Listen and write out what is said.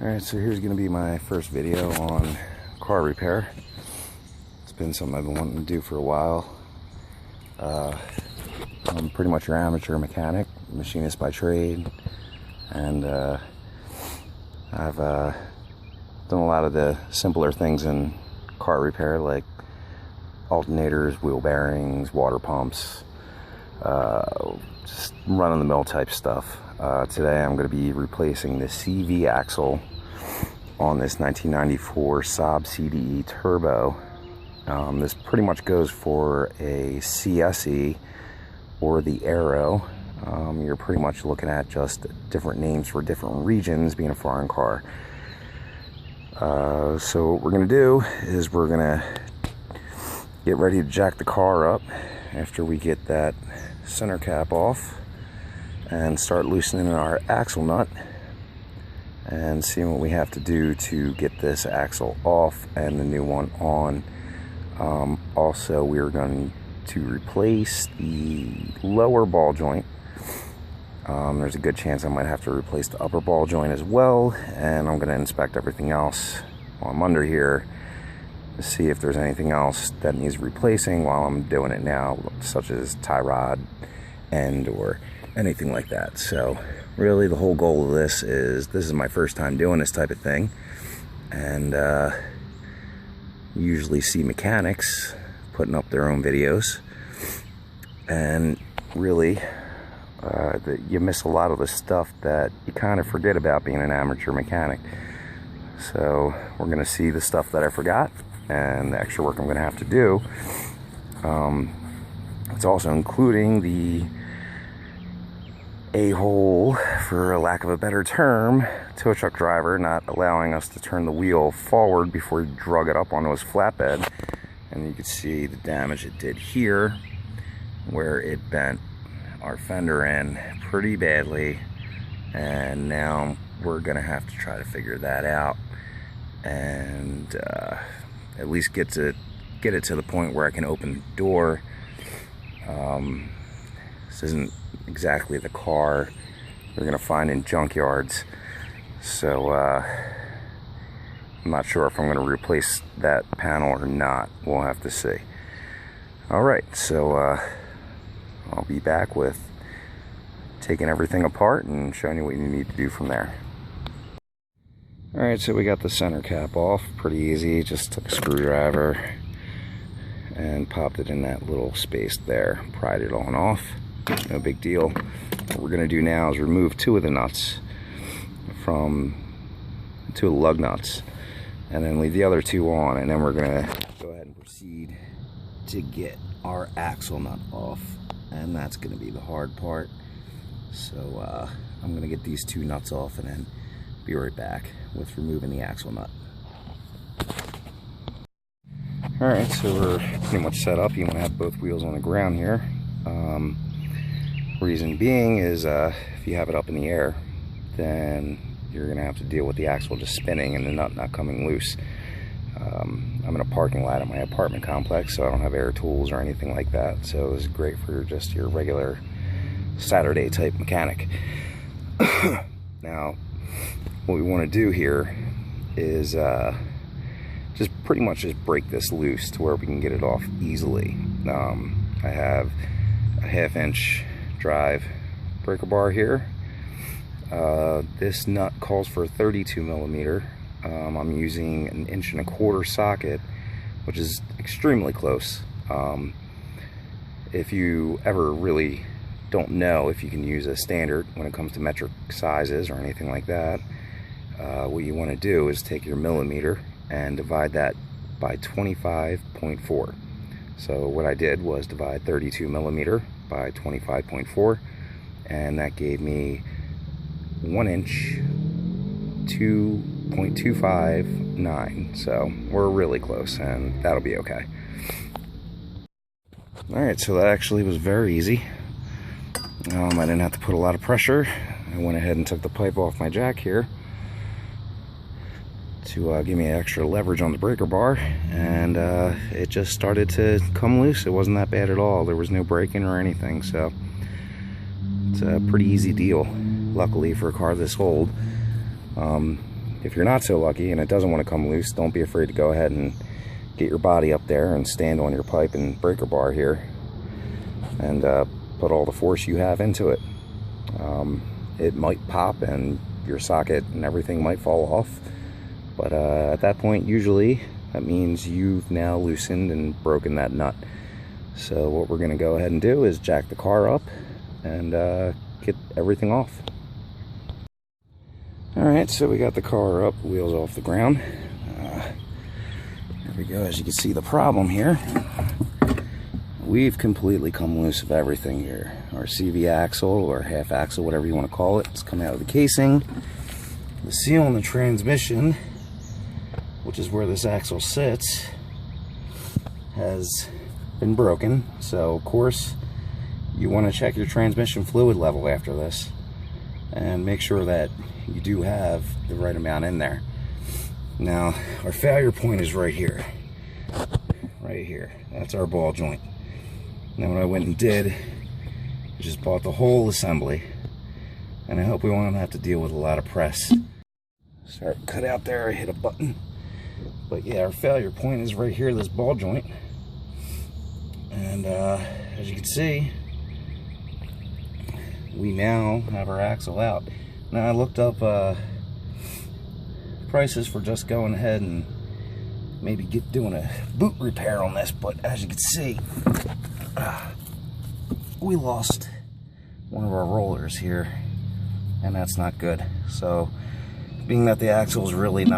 Alright, so here's going to be my first video on car repair. It's been something I've been wanting to do for a while. I'm pretty much your amateur mechanic, machinist by trade, and I've done a lot of the simpler things in car repair, like alternators, wheel bearings, water pumps, just run-of-the-mill type stuff. Today I'm going to be replacing the CV axle on this 1994 Saab CDE Turbo. This pretty much goes for a CSE or the Aero. You're pretty much looking at just different names for different regions, being a foreign car. So what we're going to do is we're going to get ready to jack the car up after we get that center cap off and start loosening our axle nut and seeing what we have to do to get this axle off and the new one on. Also, we're going to replace the lower ball joint. There's a good chance I might have to replace the upper ball joint as well, and I'm going to inspect everything else while I'm under here to see if there's anything else that needs replacing while I'm doing it now, such as tie rod end or anything like that. So really the whole goal of this is my first time doing this type of thing, and usually see mechanics putting up their own videos, and really you miss a lot of the stuff that you kind of forget about being an amateur mechanic. So we're going to see the stuff that I forgot and the extra work I'm going to have to do. It's also including the a-hole, for a lack of a better term, tow truck driver not allowing us to turn the wheel forward before he drug it up onto his flatbed. And you can see the damage it did here, where it bent our fender in pretty badly, and now we're gonna have to try to figure that out and at least get it to the point where I can open the door. This isn't exactly the car we're gonna find in junkyards, so I'm not sure if I'm gonna replace that panel or not. We'll have to see. Alright, so I'll be back with taking everything apart and showing you what you need to do from there. Alright, so we got the center cap off. Pretty easy. Just took a screwdriver and popped it in that little space there. Pried it on off. No big deal. What we're going to do now is remove two of the nuts from two of the lug nuts, and then leave the other two on, and then we're going to go ahead and proceed to get our axle nut off. And that's going to be the hard part. So I'm going to get these two nuts off and then be right back with removing the axle nut. Alright, so we're pretty much set up. You want to have both wheels on the ground here. Reason being is if you have it up in the air, then you're going to have to deal with the axle just spinning and the nut not coming loose. I'm in a parking lot at my apartment complex, so I don't have air tools or anything like that, so it's great for just your regular Saturday type mechanic. Now what we want to do here is just pretty much just break this loose to where we can get it off easily. I have a 1/2-inch drive breaker bar here. This nut calls for 32 millimeter. I'm using an 1.25-inch socket, which is extremely close. If you ever really don't know if you can use a standard when it comes to metric sizes or anything like that, what you want to do is take your millimeter and divide that by 25.4. So what I did was divide 32 millimeter by 25.4, and that gave me 1 inch 2.259. So we're really close, and that'll be okay. Alright, so that actually was very easy. I didn't have to put a lot of pressure. I went ahead and took the pipe off my jack here to give me extra leverage on the breaker bar, and it just started to come loose. It wasn't that bad at all. There was no breaking or anything, so it's a pretty easy deal, luckily, for a car this old. if you're not so lucky and it doesn't want to come loose, don't be afraid to go ahead and get your body up there and stand on your pipe and breaker bar here and put all the force you have into it. It might pop and your socket and everything might fall off, but at that point usually that means you've now loosened and broken that nut. So what we're going to go ahead and do is jack the car up and get everything off. Alright, so we got the car up, wheels off the ground. There we go. As you can see, the problem here, we've completely come loose of everything here. Our CV axle or half axle, whatever you want to call it, it's come out of the casing. The seal in the transmission, which is where this axle sits, has been broken. So of course you want to check your transmission fluid level after this and make sure that you do have the right amount in there. Now our failure point is right here. That's our ball joint. Now what I went and did is just bought the whole assembly, and I hope we won't have to deal with a lot of press. Start cut out there, I hit a button. But yeah, our failure point is right here, this ball joint. And as you can see, we now have our axle out. Now I looked up prices for just going ahead and maybe doing a boot repair on this, but as you can see, we lost one of our rollers here, and that's not good. So being that the axle is really not